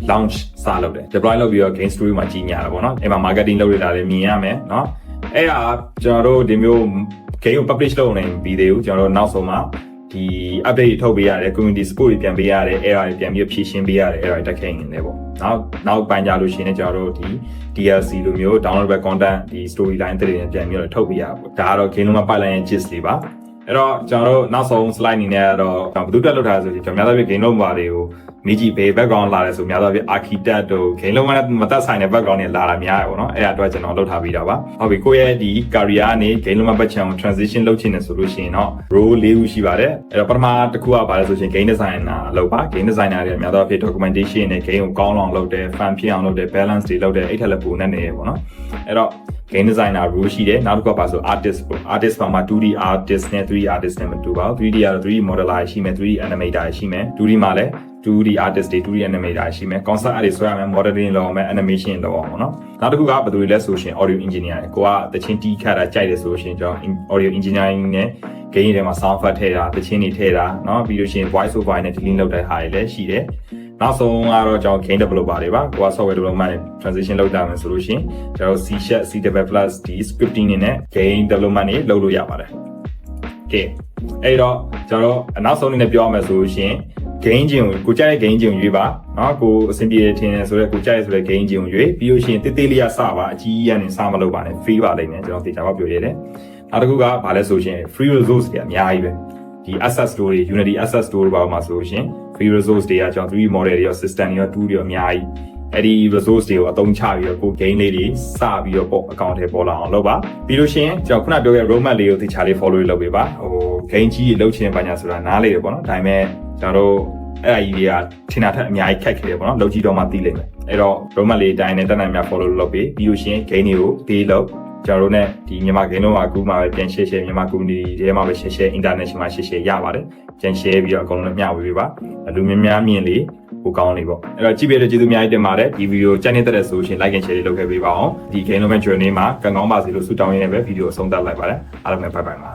launch စလုပ်တယ် deploy လုပ်ပြီးတော့ game story မှာကြီးညာတာပေါ့နော်အဲ့မှာ marketing လုပ်ရတာလည်းမြင်ရမယ်เนาะအဲ့ဒါကျွန်တော်တို့ဒီမျိုး game ကို publish လုပ်နေပြီးသေးဘူးကျွန်တော်တို့နောက်ဆုံးမှာဒီ update ထုတ်ပေးရတယ် community support တွေပြန်ပေးရတယ် error တွေပြန်ပြီးဖြည့်ရှင်းပေးရတယ် error တက်ခဲ့နေတယ်ပေါ့နောက်ပိုင်းကြလို့ရှိရင်ကျွန်တော်တို့ဒီ DLC လိုမျိုး downloadable content ဒီ storyline တွေနဲ့ပြန်ပြီးတော့ထုတ်ပေးရပေါ့ဒါကတော့ game လုံးမှာ pipeline ရဲ့ gist လေးပါအဲ့တော့ကျွန်တော်တို့နောက်ဆုံး slide အနေနဲ့ကတော့ဘယ်သူတက်လောက်ထားလဲဆိုရင်ကျွန်တော်များသောအားဖြင့် game လုံးပါတွေကိုမိကြီးဘေး background လာတယ်ဆိုများသောအားဖြင့် architect တို့ game လုံးကမသက်ဆိုင်တဲ့ background တွေလာတာများရပေါ့နော်အဲ့ဒါအတွက်ကျွန်တော်လုပ်ထားပြီးတာပါဟုတ်ပြီကိုယ့်ရဲ့ဒီ career ကနေ game လုံးမှာပတ်ချင်အောင် transition လုပ်ချင်တယ်ဆိုလို့ရှိရင်တော့ role ၄ခုရှိပါတယ်အဲ့တော့ပထမတစ်ခုကဘာလဲဆိုရင် game designer လုပ်ပါ game designer တွေများသောအားဖြင့် documentation နဲ့ game ကိုကောင်းအောင်လုပ်တယ် fun ဖြစ်အောင်လုပ်တယ် balance တွေလုပ်တယ်အဲ့ထက်လည်းပိုနဲ့နေရပေါ့နော်အဲ့တော့ game designer role ရှိတယ်နောက်တစ်ခုကပါဆို artist ပေါ့ artist မှာ 2D artist နဲ့ 3D artist နဲ့မတူပါဘူး 3D ကတော့ 3D modeler ရှိမယ် 3D animator ရှိမယ် 2D မှာလည်း 2D artist တွေ 2D animator ရှိမယ် concept art တွေဆွဲရမယ် modeling လုပ်အောင်မယ် animation လုပ်အောင်ပေါ့နော်နောက်တစ်ခုကဘယ်သူတွေလဲဆိုရှင် audio engineer ကိုကတချင်းတီးခတ်တာကြိုက်တယ်ဆိုရှင်ကျွန်တော် audio engineering နဲ့ game တွေမှာ sound effect ထည့်တာတချင်းတွေထည့်တာเนาะပြီးလို့ရှိရင် voice over နဲ့ delete လုပ်တဲ့ဟာတွေလည်းရှိတယ်နောက်ဆုံးကတော့ကျွန်တော် game developer တွေပါကိုက software development နဲ့ transition လုပ်ကြမယ်ဆိုလို့ရှိရင်ကျွန်တော် C# C++ ဒီ scripting တွေနဲ့ game development တွေလုပ်လို့ရပါတယ်။ Okay အဲ့တော့ကျွန်တော်နောက်ဆုံးအနေနဲ့ပြောရမယ်ဆိုလို့ရှိရင် game ချင်းကိုကြိုက်တဲ့ game ချင်းကိုရွေးပါเนาะကိုအဆင်ပြေတယ်ထင်တယ်ဆိုတော့ကိုကြိုက်ရဆိုတဲ့ game ချင်းကိုရွေးပြီးလို့ရှိရင်တေးသေးလေးကစပါအကြီးကြီးကနေစမလုပ်ပါနဲ့ free ပါလိမ့်မယ်ကျွန်တော်တေချာပါပြောရတယ်။နောက်တစ်ခုကဘာလဲဆိုရှင် free resource တွေအများကြီးပဲ ဒီ asset store တွေ Unity asset store ဘာမှဆိုလို့ရှင် free resource တွေကကျွန်တော် 3D model တွေရော system တွေရော tool တွေရောအများကြီးအဲ့ဒီ resource တွေကိုအသုံးချပြီးတော့ကို game လေးတွေစပြီးတော့ပေါ့ account ထဲပေါ်လာအောင်လုပ်ပါပြီးလို့ရှိရင်ကျွန်တော်ခုနပြောခဲ့ roadmap လေးကိုသေချာလေး follow လုပ်ပေးပါဟို game ကြီးတွေလုပ်ချင်ပါညာဆိုတာနားလေတယ်ပေါ့နော်ဒါပေမဲ့ကျွန်တော်တို့အဲ့အကြီးတွေကထင်တာထက်အများကြီးခက်ခဲတယ်ပေါ့နော်လုပ်ကြည့်တော့မှသိလိမ့်မယ်အဲ့တော့ roadmap လေးတိုင်းနဲ့တက်နိုင်များ follow လုပ်ပေးပြီးလို့ရှိရင် game တွေကိုပေးလို့ကျွန်တော်တို့ ਨੇ ဒီမြန်မာ game လုံးမှာအခုမှပဲပြန် share မြန်မာ community ထဲမှာပဲ share international မှာ share ရပါတယ်ပြန် share ပြီးတော့အကုန်လုံးမျှဝေပေးပါလူများများမြင်လေဟိုကောင်းနေပေါ့အဲ့တော့ကြည့်ပြတဲ့ကျေးဇူးအများကြီးတင်ပါတယ်ဒီဗီဒီယိုကြိုက်နေတဲ့ဆိုရှင် like and share လေးလုပ်ခဲ့ပေးပါအောင်ဒီ game လုံးမဲ့ journey မှာကံကောင်းပါစေလို့ဆုတောင်းရင်းနဲ့ပဲဗီဒီယိုအဆုံးသတ်လိုက်ပါတယ်အားလုံးပဲ bye bye ပါ